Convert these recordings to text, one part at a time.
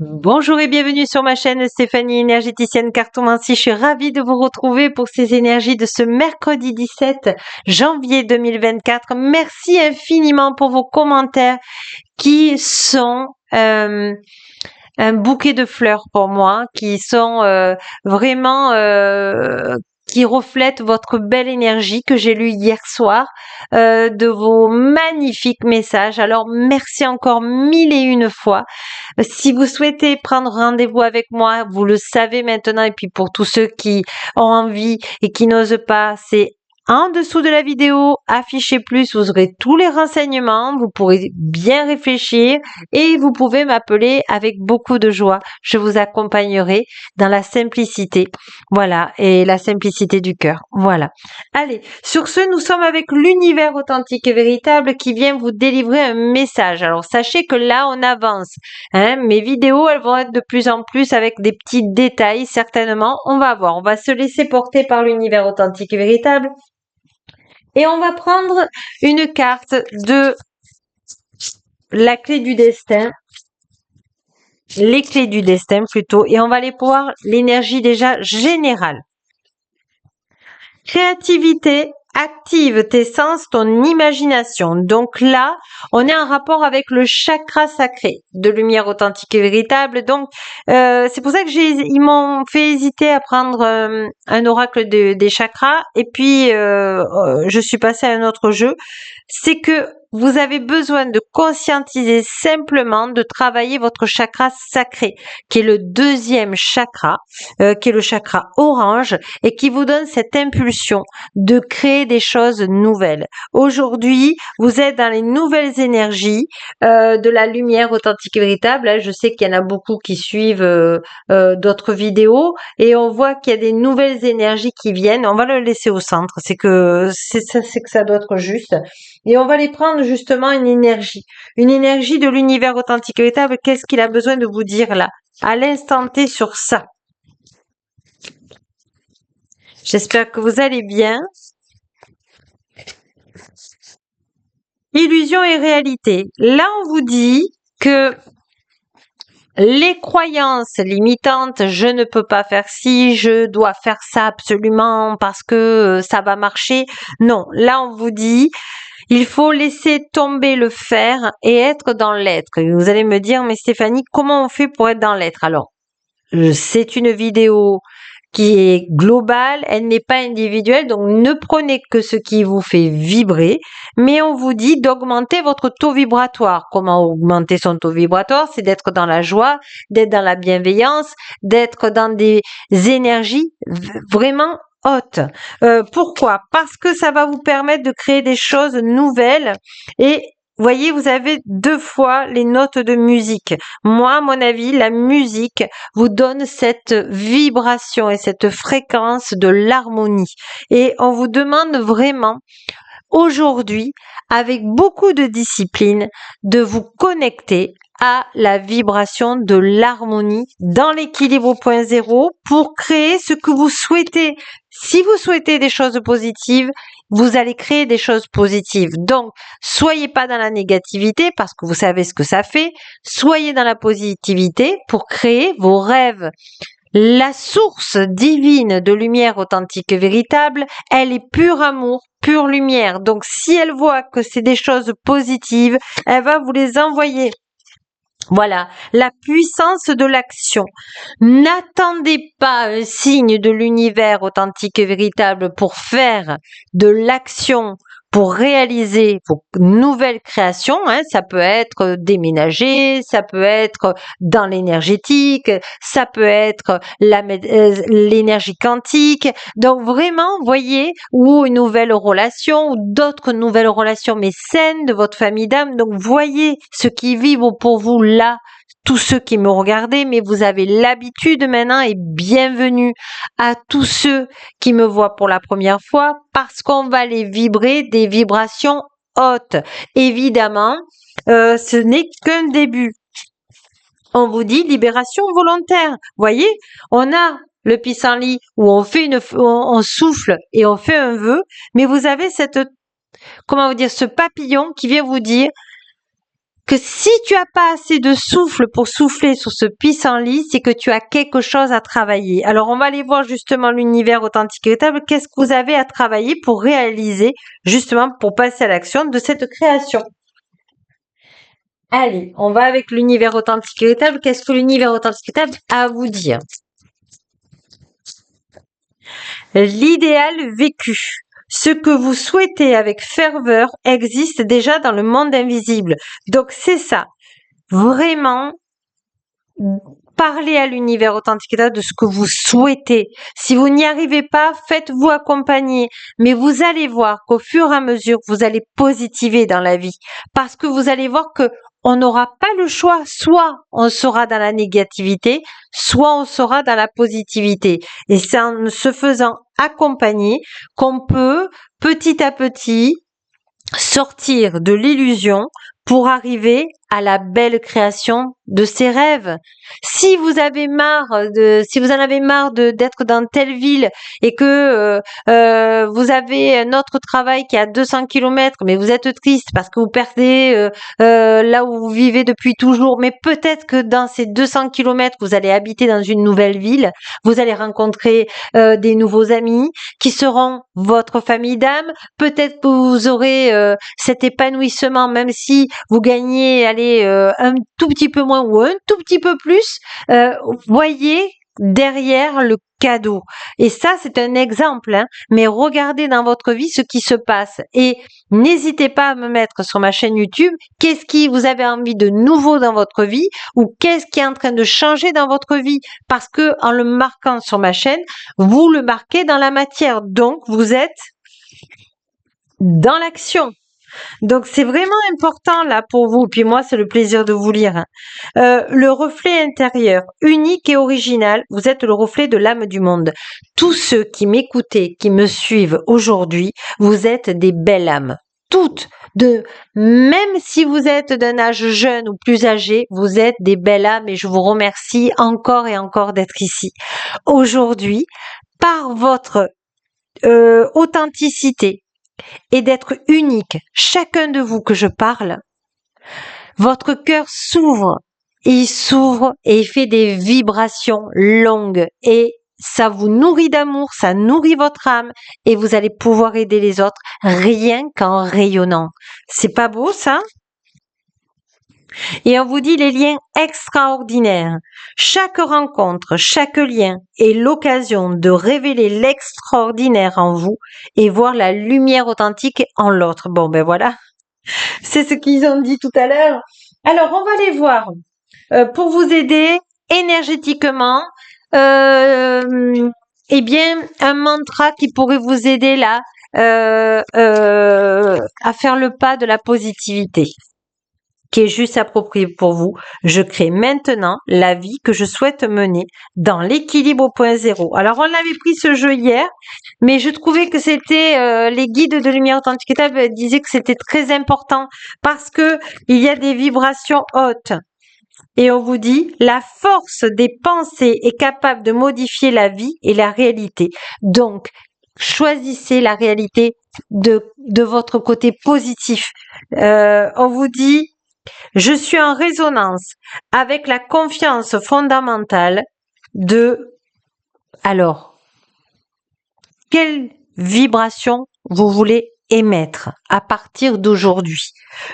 Bonjour et bienvenue sur ma chaîne Stéphanie énergéticienne cartomancie. Je suis ravie de vous retrouver pour ces énergies de ce mercredi 17 janvier 2024. Merci infiniment pour vos commentaires qui sont un bouquet de fleurs pour moi, qui sont vraiment qui reflètent votre belle énergie que j'ai lue hier soir, de vos magnifiques messages. Alors merci encore mille et une fois. Si vous souhaitez prendre rendez-vous avec moi, vous le savez maintenant, et puis pour tous ceux qui ont envie et qui n'osent pas, c'est en dessous de la vidéo, affichez plus, vous aurez tous les renseignements, vous pourrez bien réfléchir et vous pouvez m'appeler avec beaucoup de joie. Je vous accompagnerai dans la simplicité, voilà, et la simplicité du cœur, voilà. Allez, sur ce, nous sommes avec l'univers authentique et véritable qui vient vous délivrer un message. Alors sachez que là, on avance. Mes vidéos, elles vont être de plus en plus avec des petits détails, certainement. On va voir, on va se laisser porter par l'univers authentique et véritable. Et on va prendre une carte de la clé du destin, les clés du destin plutôt, et on va aller voir l'énergie déjà générale. Créativité, active tes sens, ton imagination. Donc là, on est en rapport avec le chakra sacré de lumière authentique et véritable. Donc, c'est pour ça que ils m'ont fait hésiter à prendre un oracle des chakras. Et puis, je suis passée à un autre jeu. C'est que vous avez besoin de conscientiser simplement, de travailler votre chakra sacré, qui est le deuxième chakra, qui est le chakra orange, et qui vous donne cette impulsion de créer des choses nouvelles. Aujourd'hui, vous êtes dans les nouvelles énergies de la lumière authentique et véritable. Là, je sais qu'il y en a beaucoup qui suivent d'autres vidéos, et on voit qu'il y a des nouvelles énergies qui viennent. On va le laisser au centre, c'est que ça doit être juste. Et on va les prendre justement une énergie de l'univers authentique et véritable. Qu'est-ce qu'il a besoin de vous dire là, à l'instant T sur ça? J'espère que vous allez bien. Illusion et réalité. Là, on vous dit que les croyances limitantes, je ne peux pas faire ci, je dois faire ça absolument parce que ça va marcher. Non, là, on vous dit, il faut laisser tomber le faire et être dans l'être. Vous allez me dire, mais Stéphanie, comment on fait pour être dans l'être? Alors, c'est une vidéo qui est globale, elle n'est pas individuelle, donc ne prenez que ce qui vous fait vibrer, mais on vous dit d'augmenter votre taux vibratoire. Comment augmenter son taux vibratoire? C'est d'être dans la joie, d'être dans la bienveillance, d'être dans des énergies vraiment hautes. Pourquoi? Parce que ça va vous permettre de créer des choses nouvelles et voyez, vous avez deux fois les notes de musique. Moi, à mon avis, la musique vous donne cette vibration et cette fréquence de l'harmonie. Et on vous demande vraiment, aujourd'hui, avec beaucoup de discipline, de vous connecter à la vibration de l'harmonie dans l'équilibre au point zéro pour créer ce que vous souhaitez. Si vous souhaitez des choses positives, vous allez créer des choses positives. Donc, soyez pas dans la négativité parce que vous savez ce que ça fait. Soyez dans la positivité pour créer vos rêves. La source divine de lumière authentique et véritable, elle est pur amour, pure lumière. Donc, si elle voit que c'est des choses positives, elle va vous les envoyer. Voilà, la puissance de l'action. N'attendez pas un signe de l'univers authentique et véritable pour faire de l'action, pour réaliser vos nouvelles créations. Ça peut être déménager, ça peut être dans l'énergétique, ça peut être l'énergie quantique. Donc vraiment, voyez, ou une nouvelle relation, ou d'autres nouvelles relations, mais saines de votre famille d'âme. Donc voyez ce qui vibre pour vous là, tous ceux qui me regardez, mais vous avez l'habitude maintenant, et bienvenue à tous ceux qui me voient pour la première fois, parce qu'on va les vibrer des vibrations hautes. Évidemment, ce n'est qu'un début. On vous dit libération volontaire. Voyez, on a le pissenlit où on fait on souffle et on fait un vœu, mais vous avez cette, comment vous dire, ce papillon qui vient vous dire que si tu as pas assez de souffle pour souffler sur ce pissenlit, c'est que tu as quelque chose à travailler. Alors, on va aller voir justement l'univers authentique et véritable. Qu'est-ce que vous avez à travailler pour réaliser, justement, pour passer à l'action de cette création? Allez, on va avec l'univers authentique et véritable. Qu'est-ce que l'univers authentique et véritable a à vous dire? L'idéal vécu. Ce que vous souhaitez avec ferveur existe déjà dans le monde invisible. Donc, c'est ça. Vraiment, parlez à l'univers authentique de ce que vous souhaitez. Si vous n'y arrivez pas, faites-vous accompagner. Mais vous allez voir qu'au fur et à mesure, vous allez positiver dans la vie. Parce que vous allez voir que on n'aura pas le choix. Soit on sera dans la négativité, soit on sera dans la positivité. Et c'est en se faisant accompagner qu'on peut petit à petit sortir de l'illusion pour arriver à la belle création de ses rêves. Si vous avez si vous en avez marre d'être dans telle ville et que vous avez un autre travail qui est à 200 kilomètres, mais vous êtes triste parce que vous perdez là où vous vivez depuis toujours, mais peut-être que dans ces 200 kilomètres, vous allez habiter dans une nouvelle ville, vous allez rencontrer des nouveaux amis qui seront votre famille d'âme. Peut-être que vous aurez cet épanouissement, même si vous gagnez, un tout petit peu moins ou un tout petit peu plus, voyez derrière le cadeau. Et ça, c'est un exemple, hein, mais regardez dans votre vie ce qui se passe. Et n'hésitez pas à me mettre sur ma chaîne YouTube, qu'est-ce qui vous avez envie de nouveau dans votre vie ou qu'est-ce qui est en train de changer dans votre vie. Parce que en le marquant sur ma chaîne, vous le marquez dans la matière. Donc, vous êtes dans l'action. Donc c'est vraiment important là pour vous. Puis moi, c'est le plaisir de vous lire. Le reflet intérieur, unique et original, vous êtes le reflet de l'âme du monde. Tous ceux qui m'écoutaient, qui me suivent aujourd'hui, vous êtes des belles âmes. Toutes, même si vous êtes d'un âge jeune ou plus âgé, vous êtes des belles âmes et je vous remercie encore et encore d'être ici. Aujourd'hui, par votre authenticité, et d'être unique, chacun de vous que je parle, votre cœur s'ouvre, il s'ouvre et il fait des vibrations longues et ça vous nourrit d'amour, ça nourrit votre âme et vous allez pouvoir aider les autres rien qu'en rayonnant. C'est pas beau ça? Et on vous dit les liens extraordinaires. Chaque rencontre, chaque lien est l'occasion de révéler l'extraordinaire en vous et voir la lumière authentique en l'autre. Bon, ben voilà, c'est ce qu'ils ont dit tout à l'heure. Alors, on va aller voir pour vous aider énergétiquement. Eh bien, un mantra qui pourrait vous aider là à faire le pas de la positivité, qui est juste approprié pour vous. Je crée maintenant la vie que je souhaite mener dans l'équilibre au point zéro. Alors, on avait pris ce jeu hier, mais je trouvais que c'était les guides de lumière authentique disaient que c'était très important parce que il y a des vibrations hautes. Et on vous dit, la force des pensées est capable de modifier la vie et la réalité. Donc, choisissez la réalité de votre côté positif. On vous dit, je suis en résonance avec la confiance fondamentale de... Alors, quelle vibration vous voulez émettre à partir d'aujourd'hui?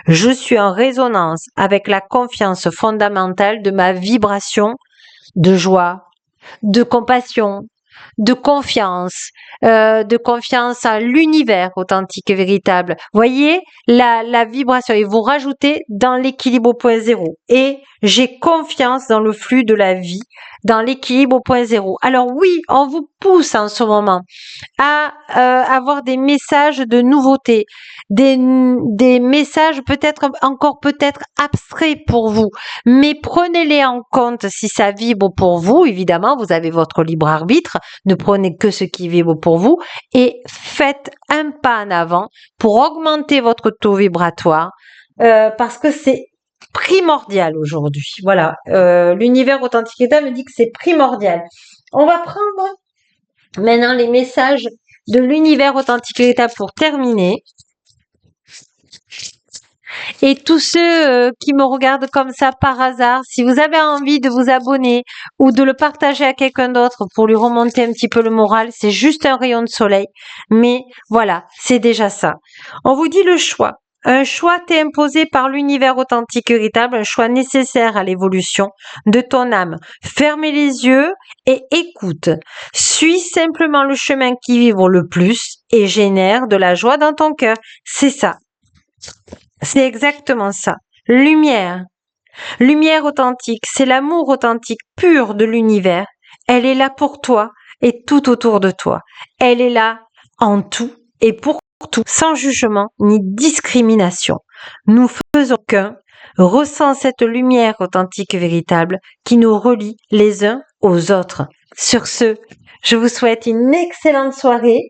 Je suis en résonance avec la confiance fondamentale de ma vibration de joie, de compassion, de confiance à l'univers authentique et véritable. Voyez la vibration et vous rajoutez dans l'équilibre au point zéro. Et j'ai confiance dans le flux de la vie, dans l'équilibre au point zéro. Alors oui, on vous pousse en ce moment à avoir des messages de nouveauté, des messages peut-être abstraits pour vous, mais prenez-les en compte si ça vibre pour vous. Évidemment, vous avez votre libre arbitre, ne prenez que ce qui vibre pour vous et faites un pas en avant pour augmenter votre taux vibratoire parce que c'est primordial aujourd'hui. Voilà, l'univers authentique état me dit que c'est primordial. On va prendre maintenant les messages de l'univers authentique état pour terminer. Et tous ceux qui me regardent comme ça par hasard, si vous avez envie de vous abonner ou de le partager à quelqu'un d'autre pour lui remonter un petit peu le moral, c'est juste un rayon de soleil. Mais voilà, c'est déjà ça. On vous dit le choix. Un choix t'est imposé par l'univers authentique véritable, un choix nécessaire à l'évolution de ton âme. Fermez les yeux et écoute. Suis simplement le chemin qui vibre le plus et génère de la joie dans ton cœur. C'est ça. C'est exactement ça. Lumière. Lumière authentique, c'est l'amour authentique pur de l'univers. Elle est là pour toi et tout autour de toi. Elle est là en tout et pour tout, sans jugement ni discrimination. Nous faisons qu'un. Ressens cette lumière authentique véritable qui nous relie les uns aux autres. Sur ce, je vous souhaite une excellente soirée.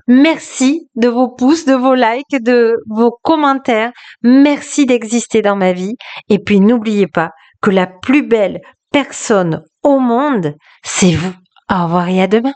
Merci de vos pouces, de vos likes, de vos commentaires. Merci d'exister dans ma vie. Et puis n'oubliez pas que la plus belle personne au monde, c'est vous. Au revoir et à demain.